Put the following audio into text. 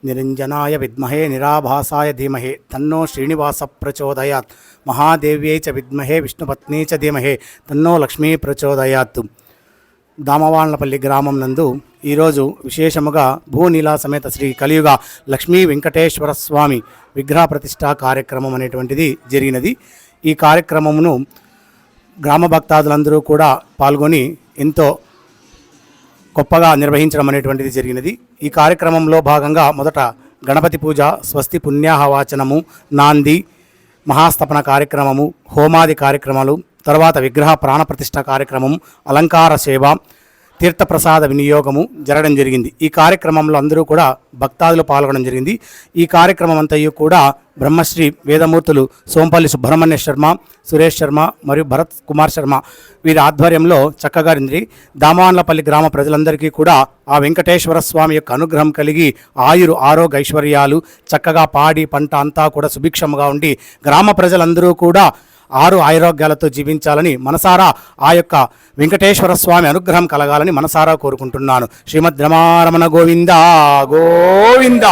నిరంజనాయ విద్మహే నిరాభాసాయ ధీమహే తన్నో శ్రీనివాస ప్రచోదయాత్. మహాదేవ్యై చ విద్మహే విష్ణుపత్నీ చ ధీమహే తన్నో లక్ష్మీ ప్రచోదయాత్. దామవాన్లపల్లి గ్రామం నందు ఈరోజు విశేషముగా భూనీలా సమేత శ్రీ కలియుగ లక్ష్మీ వెంకటేశ్వర స్వామి విగ్రహ ప్రతిష్ఠా కార్యక్రమం అనేటువంటిది జరిగినది. ఈ కార్యక్రమమును గ్రామ భక్తాదులందరూ కూడా పాల్గొని ఎంతో గొప్పగా నిర్వహించడం అనేటువంటిది జరిగినది. ఈ కార్యక్రమంలో భాగంగా మొదట గణపతి పూజ, స్వస్తి పుణ్యాహవాచనము, నాంది, మహాస్థపన కార్యక్రమము, హోమాది కార్యక్రమాలు, తర్వాత విగ్రహ ప్రాణప్రతిష్ఠ కార్యక్రమం, అలంకార సేవ, తీర్థప్రసాద వినియోగము జరగడం జరిగింది. ఈ కార్యక్రమంలో అందరూ కూడా భక్తాదులు పాల్గొనడం జరిగింది. ఈ కార్యక్రమం అంతయు కూడా బ్రహ్మశ్రీ వేదమూర్తులు సోంపల్లి సుబ్రహ్మణ్య శర్మ, సురేష్ శర్మ మరియు భరత్ కుమార్ శర్మ వీరి ఆధ్వర్యంలో చక్కగా దామవాన్లపల్లి గ్రామ ప్రజలందరికీ కూడా ఆ వెంకటేశ్వర స్వామి యొక్క అనుగ్రహం కలిగి ఆయురు ఆరోగ్య ఐశ్వర్యాలు, చక్కగా పాడి పంట అంతా కూడా సుభిక్షముగా ఉండి గ్రామ ప్రజలందరూ కూడా ఆరోగ్యాలతో జీవించాలని మనసారా ఆ యొక్క వెంకటేశ్వర స్వామి అనుగ్రహం కలగాలని మనసారా కోరుకుంటున్నాను. శ్రీమద్ రమారమణ గోవింద గోవింద.